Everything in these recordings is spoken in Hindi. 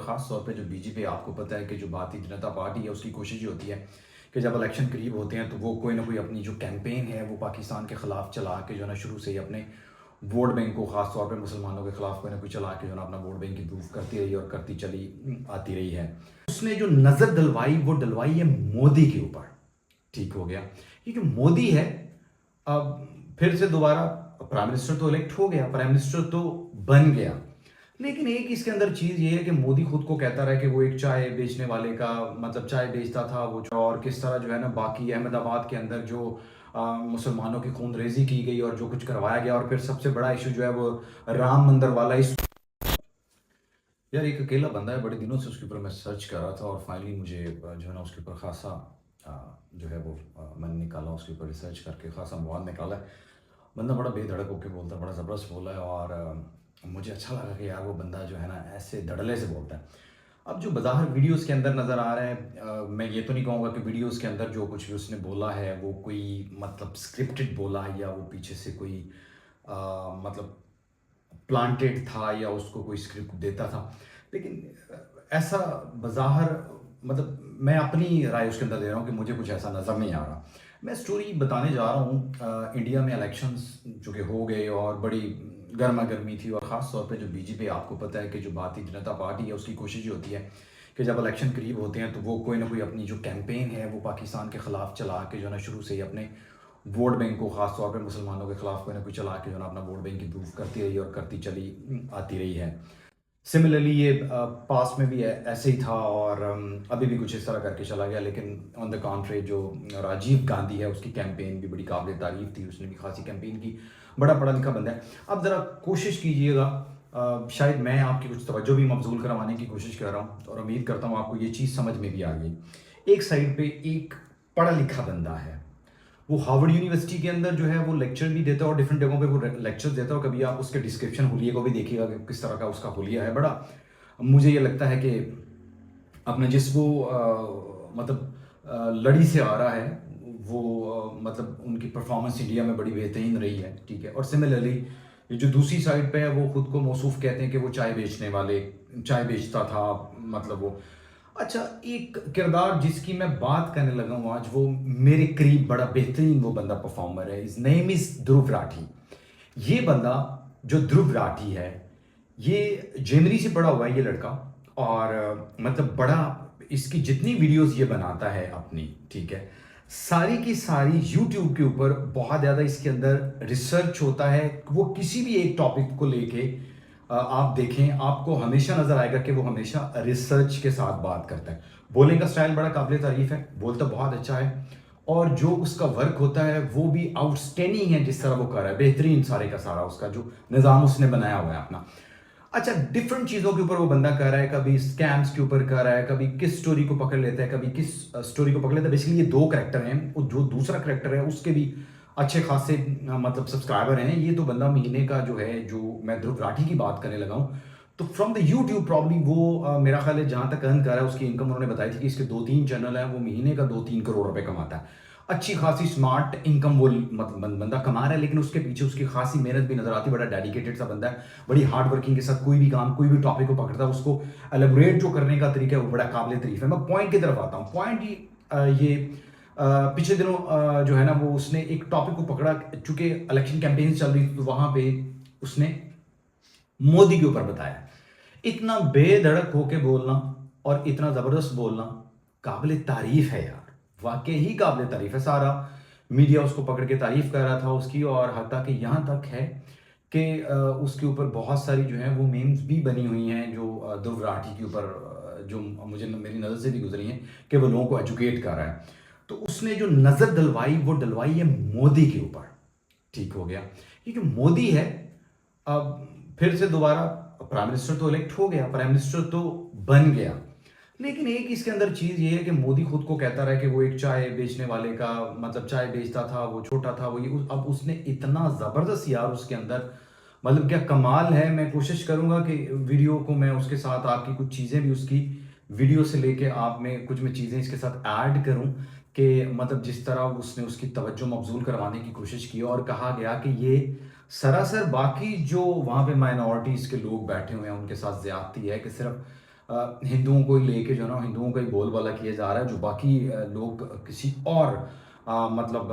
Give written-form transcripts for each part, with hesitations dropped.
ख़ास तौर पे जो बीजेपी, आपको पता है कि जो भारतीय जनता पार्टी है उसकी कोशिश ये होती है कि जब इलेक्शन करीब होते हैं तो वो कोई ना कोई अपनी जो कैंपेन है वो पाकिस्तान के ख़िलाफ़ चला के जो है ना शुरू से ही अपने वोट बैंक को, ख़ास तौर पे मुसलमानों के ख़िलाफ़ कोई ना कोई चला के जो है ना अपना वोट बैंक इम्प्रूव करती रही और करती चली आती रही है। उसने जो नज़र डलवाई वो डलवाई है मोदी के ऊपर। ठीक हो गया, ये जो मोदी है अब फिर से दोबारा प्राइम मिनिस्टर तो इलेक्ट हो गया, प्राइम मिनिस्टर तो बन गया, लेकिन एक इसके अंदर चीज़ ये है कि मोदी खुद को कहता रहा कि वो एक चाय बेचने वाले का मतलब चाय बेचता था वो, और किस तरह जो है ना बाकी अहमदाबाद के अंदर जो मुसलमानों की खून रेजी की गई और जो कुछ करवाया गया, और फिर सबसे बड़ा इशू जो है वो राम मंदिर वाला इस यार एक अकेला बंदा है, बड़े दिनों से उसके ऊपर मैं सर्च कर रहा था और फाइनली मुझे जो है ना उसके ऊपर खासा जो है वो मैंने निकाला, उसके ऊपर रिसर्च करके खासा मवाद निकाला है। बंदा बड़ा बेधड़क होकर बोलता है, बड़ा ज़बरदस्त बोला है और मुझे अच्छा लगा कि यार वो बंदा जो है ना ऐसे धड़ल्ले से बोलता है। अब जो बाज़ाहिर वीडियोस के अंदर नज़र आ रहा है, मैं ये तो नहीं कहूँगा कि वीडियोस के अंदर जो कुछ भी उसने बोला है वो कोई मतलब स्क्रिप्टेड बोला है या वो पीछे से कोई मतलब प्लांटेड था या उसको कोई स्क्रिप्ट देता था, लेकिन ऐसा बाज़ाहिर मतलब मैं अपनी राय उसके अंदर दे रहा हूँ कि मुझे कुछ ऐसा नज़र नहीं आ रहा। मैं स्टोरी बताने जा रहा हूँ, इंडिया में इलेक्शंस जो कि हो गए और बड़ी गर्मा गर्मी थी, और ख़ास तौर पे जो बीजेपी, आपको पता है कि जो भारतीय जनता पार्टी है उसकी कोशिश ये होती है कि जब इलेक्शन करीब होते हैं तो वो कोई ना कोई अपनी जो कैंपेन है वो पाकिस्तान के ख़िलाफ़ चला के जो है ना शुरू से ही अपने वोट बैंक को, ख़ास तौर पे मुसलमानों के ख़िलाफ़ कोई ना कोई चला के जो है ना अपना वोट बैंक इम्प्रूव करती रही और करती चली आती रही है। सिमिलरली ये पास्ट में भी ऐसे ही था और अभी भी कुछ इस तरह करके चला गया, लेकिन ऑन द कॉन्ट्री जो राजीव गांधी है उसकी कैंपेन भी बड़ी काबिल तारीफ़ थी, उसने भी खासी कैंपेन की, बड़ा पढ़ा लिखा बंदा है। अब ज़रा कोशिश कीजिएगा, शायद मैं आपकी कुछ तवज्जो भी मबजूल करवाने की कोशिश कर रहा हूँ और उम्मीद करता हूँ आपको ये चीज़ समझ में भी आ गई। एक साइड पे एक पढ़ा लिखा बंदा है, वो हार्वर्ड यूनिवर्सिटी के अंदर जो है वो लेक्चर भी देता है और डिफरेंट जगहों पे वो लेक्चर देता है, और कभी आप उसके डिस्क्रिप्शन हुलिये को भी देखिएगा कि किस तरह का उसका हुलिया है। बड़ा मुझे ये लगता है कि अपने जिस वो मतलब लड़ी से आ रहा है वो मतलब उनकी परफॉर्मेंस इंडिया में बड़ी बेहतरीन रही है, ठीक है। और सिमिलरली ये जो दूसरी साइड पे है वो खुद को मौसूफ कहते हैं कि वो चाय बेचने वाले, चाय बेचता था, मतलब वो अच्छा एक किरदार जिसकी मैं बात करने लगा हूँ आज, वो मेरे करीब बड़ा बेहतरीन वो बंदा परफॉर्मर है, इस नेम इज ध्रुव राठी। ये बंदा जो ध्रुव राठी है ये जेमरी से पढ़ा हुआ है ये लड़का, और मतलब बड़ा इसकी जितनी वीडियोस ये बनाता है अपनी, ठीक है, सारी की सारी यूट्यूब के ऊपर बहुत ज़्यादा इसके अंदर रिसर्च होता है। वो किसी भी एक टॉपिक को लेके आप देखें, आपको हमेशा नजर आएगा कि वो हमेशा रिसर्च के साथ बात करता है। बोलने का स्टाइल बड़ा काबिल तारीफ है, बोलता बहुत अच्छा है, और जो उसका वर्क होता है वो भी आउटस्टैंडिंग है, जिस तरह वो कर रहा है बेहतरीन, सारे का सारा उसका जो निज़ाम उसने बनाया हुआ है अपना। अच्छा डिफरेंट चीज़ों के ऊपर वो बंदा कर रहा है, कभी स्कैम्स के ऊपर कर रहा है, कभी किस स्टोरी को पकड़ लेता है, कभी किस स्टोरी को पकड़ लेता है। बेसिकली ये दो करेक्टर हैं, जो दूसरा करेक्टर है उसके भी अच्छे खासे मतलब सब्सक्राइबर हैं। ये तो बंदा महीने का जो है, जो मैं ध्रुव राठी की बात करने लगा हूँ, तो फ्रॉम द यूट्यूब प्रॉब्लम वो मेरा ख्याल है जहाँ तक अर्न कर रहा है, उसकी इनकम उन्होंने बताई थी कि इसके 2-3 चैनल हैं, वो महीने का 2-3 करोड़ रुपए कमाता है। अच्छी खासी स्मार्ट इनकम वो मतलब बंदा कमा रहा है, लेकिन उसके पीछे उसकी खासी मेहनत भी नजर आती है। बड़ा डेडिकेटेड सा बंदा है, बड़ी हार्ड वर्किंग के साथ कोई भी काम, कोई भी टॉपिक को पकड़ता है, उसको एलेबोरेट जो करने का तरीका है वो बड़ा काबिल तारीफ है। मैं पॉइंट की तरफ आता हूँ। पॉइंट ये पिछले दिनों जो है ना वो उसने एक टॉपिक को पकड़ा, चूंकि इलेक्शन कैंपेन चल रही थी तो वहां पे उसने मोदी के ऊपर बताया। इतना बेधड़क होके बोलना और इतना जबरदस्त बोलना काबिल तारीफ है यार, वाकई ही काबिल तारीफ है। सारा मीडिया उसको पकड़ के तारीफ कर रहा था उसकी, और हत्ता कि यहाँ तक है कि उसके ऊपर बहुत सारी जो है वो मीम्स भी बनी हुई हैं जो ध्रुव राठी के ऊपर जो मुझे मेरी नज़र से भी गुजरी हैं कि वो लोगों को एजुकेट कर रहा है। तो उसने जो नज़र डलवाई वो डलवाई है मोदी के ऊपर। ठीक हो गया, ये जो मोदी है अब फिर से दोबारा प्राइम मिनिस्टर तो इलेक्ट हो गया, प्राइम मिनिस्टर तो बन गया, लेकिन एक इसके अंदर चीज ये है कि मोदी खुद को कहता रहा कि वो एक चाय बेचने वाले का मतलब चाय बेचता था, वो छोटा था, वो ये अब उसने इतना जबरदस्त यार उसके अंदर मतलब क्या कमाल है। मैं कोशिश करूंगा कि वीडियो को मैं उसके साथ आपकी कुछ चीजें भी उसकी वीडियो से लेके आप में कुछ मैं चीजें इसके साथ ऐड करूं कि मतलब जिस तरह उसने उसकी तवज्जो मबजूल करवाने की कोशिश की, और कहा गया कि ये सरासर बाकी जो वहाँ पे माइनॉरिटीज़ के लोग बैठे हुए हैं उनके साथ ज़्यादती है, कि सिर्फ हिंदुओं को ही लेके जो है ना हिंदुओं का ही बोलबाला किया जा रहा है, जो बाकी लोग किसी और मतलब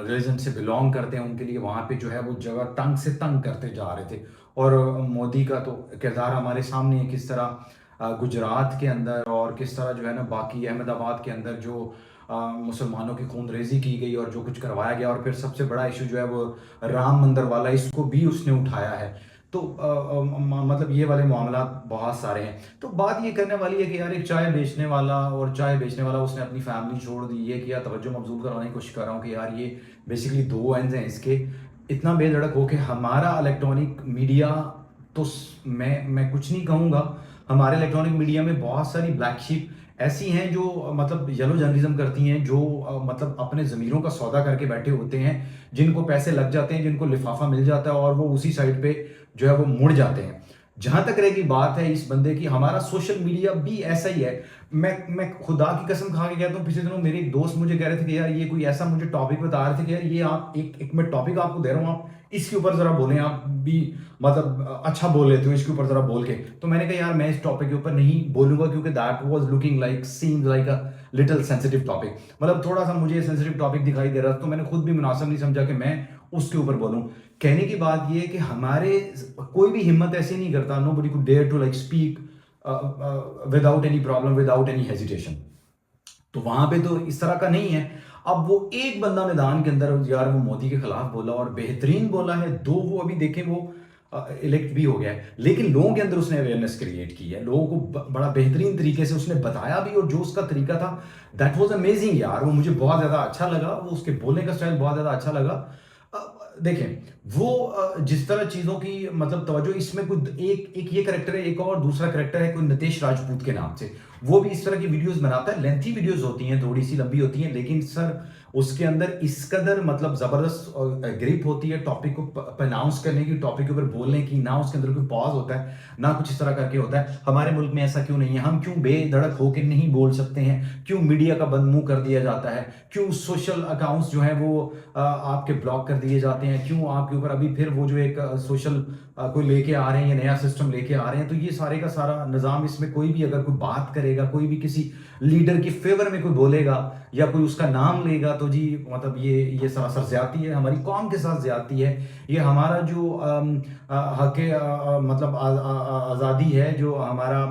रिलीजन से बिलोंग करते हैं उनके लिए वहाँ पे जो है वो जगह तंग से तंग करते जा रहे थे। और मोदी का तो किरदार हमारे सामने है, किस तरह गुजरात के अंदर और किस तरह जो है ना बाकी अहमदाबाद के अंदर जो मुसलमानों की खून रेजी की गई और जो कुछ करवाया गया। और फिर सबसे बड़ा इशू जो है वो राम मंदिर वाला, इसको भी उसने उठाया है। तो मतलब ये वाले मामला बहुत सारे हैं। तो बात ये करने वाली है कि यार एक चाय बेचने वाला, और चाय बेचने वाला उसने अपनी फैमिली छोड़ दी, ये किया, तवज्जो मबजूल करवाने की कोशिश कर रहा हूँ कि यार ये बेसिकली दो एंड्स हैं इसके। इतना बेधड़क हो कि हमारा इलेक्ट्रॉनिक मीडिया, तो मैं कुछ नहीं कहूँगा, हमारे इलेक्ट्रॉनिक मीडिया में बहुत सारी ब्लैक शीप ऐसी हैं जो मतलब येलो जर्नलिज्म करती हैं, जो मतलब अपने ज़मीरों का सौदा करके बैठे होते हैं, जिनको पैसे लग जाते हैं, जिनको लिफाफा मिल जाता है और वो उसी साइड पे जो है वो मुड़ जाते हैं। जहां तक रहेगी बात है इस बंदे की, हमारा सोशल मीडिया भी ऐसा ही है। मैं खुदा की कसम खा के कहता हूँ, पिछले दिनों मेरे एक दोस्त मुझे कह रहे थे कि यार ये कोई ऐसा मुझे टॉपिक बता रहे थे कि यार ये आप एक मैं टॉपिक आपको दे रहा हूँ, आप इसके ऊपर जरा बोलें, आप भी मतलब अच्छा बोल लेते हो इसके ऊपर जरा बोल के। तो मैंने कहा यार मैं इस टॉपिक के ऊपर नहीं बोलूंगा, क्योंकि that was looking like seems like a little sensitive topic, मतलब थोड़ा सा मुझे सेंसिटिव टॉपिक दिखाई दे रहा था। तो मैंने खुद भी मुनासिब नहीं समझा कि मैं उसके ऊपर बोलूं। कहने की बात यह है कि हमारे कोई भी हिम्मत ऐसी नहीं करता, nobody could dare to like speak without any problem, without any hesitation. तो वहां पे तो इस तरह का नहीं है। अब वो एक बंदा मैदान के अंदर यार वो मोदी के खिलाफ बोला और बेहतरीन बोला है, दो वो अभी देखें वो इलेक्ट भी हो गया है, लेकिन लोगों के अंदर उसने अवेयरनेस क्रिएट की है, लोगों को बड़ा बेहतरीन तरीके से उसने बताया भी, और जो उसका तरीका था दैट वाज अमेजिंग यार, वो मुझे बहुत ज़्यादा अच्छा लगा, वो उसके बोलने का स्टाइल बहुत ज़्यादा अच्छा लगा। देखें वो जिस तरह चीज़ों की मतलब तवज्जो, इसमें कोई एक एक ये करेक्टर है, एक और दूसरा करेक्टर है कोई नितेश राजपूत के नाम से, वो भी इस तरह की वीडियोस बनाता है। लेंथी वीडियोस होती हैं, थोड़ी सी लंबी होती हैं, लेकिन सर उसके अंदर इस कदर मतलब जबरदस्त ग्रिप होती है टॉपिक को प्रनाउंस करने की, टॉपिक के ऊपर बोलने की, ना उसके अंदर कोई पॉज होता है, ना कुछ इस तरह करके होता है। हमारे मुल्क में ऐसा क्यों नहीं है? हम क्यों बेधड़क होकर नहीं बोल सकते हैं? क्यों मीडिया का बंद मुंह कर दिया जाता है? क्यों सोशल अकाउंट्स जो है वो आपके ब्लॉक कर दिए जाते हैं? क्यों आपके ऊपर अभी फिर वो जो एक सोशल कोई लेके आ रहे हैं, ये नया सिस्टम लेके आ रहे हैं? तो ये सारे का सारा निज़ाम, इसमें कोई भी अगर कोई बात करेगा, कोई भी किसी लीडर की फेवर में कोई बोलेगा या कोई उसका नाम लेगा, तो जी मतलब ये सरासर ज्यादती है, हमारी कौम के साथ ज्यादती है। ये हमारा जो हक मतलब आज़ादी है, जो हमारा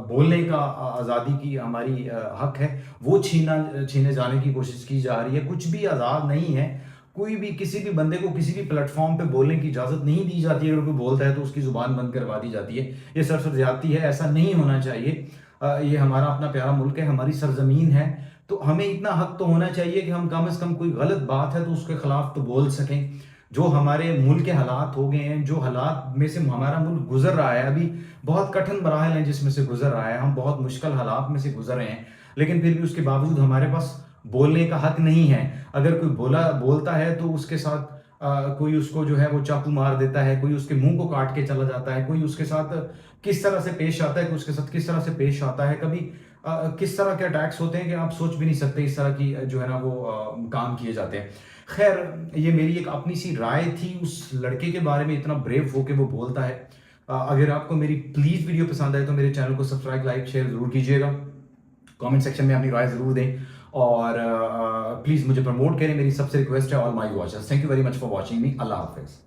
बोलने का आज़ादी की हमारी हक है, वो छीने जाने की कोशिश की जा रही है। कुछ भी आज़ाद नहीं है, कोई भी किसी भी बंदे को किसी भी प्लेटफॉर्म पे बोलने की इजाज़त नहीं दी जाती है। अगर कोई बोलता है तो उसकी ज़ुबान बंद करवा दी जाती है। ये सरासर ज्यादती है, ऐसा नहीं होना चाहिए। ये हमारा अपना प्यारा मुल्क है, हमारी सरजमीन है, तो हमें इतना हक तो होना चाहिए कि हम कम से कम कोई गलत बात है तो उसके खिलाफ तो बोल सकें। जो हमारे मुल्क के हालात हो गए हैं, जो हालात में से हमारा मुल्क गुजर रहा है, अभी बहुत कठिन मराहल हैं जिसमें से गुजर रहा है, हम बहुत मुश्किल हालात में से गुजर रहे हैं, लेकिन फिर भी उसके बावजूद हमारे पास बोलने का हक नहीं है। अगर कोई बोलता है तो उसके साथ कोई उसको जो है वो चाकू मार देता है, कोई उसके मुंह को काट के चला जाता है, कोई उसके साथ किस तरह से पेश आता है, कोई उसके साथ किस तरह से पेश आता है, कभी किस तरह के अटैक्स होते हैं कि आप सोच भी नहीं सकते। इस तरह की जो है ना वो काम किए जाते हैं। खैर ये मेरी एक अपनी सी राय थी उस लड़के के बारे में, इतना ब्रेव होके वो बोलता है। अगर आपको मेरी प्लीज वीडियो पसंद आए तो मेरे चैनल को सब्सक्राइब, लाइक, शेयर जरूर कीजिएगा। कमेंट सेक्शन में अपनी राय जरूर दें और प्लीज मुझे प्रमोट करें, मेरी सबसे रिक्वेस्ट है all my watchers. Thank you very much for watching me. Allah Hafiz.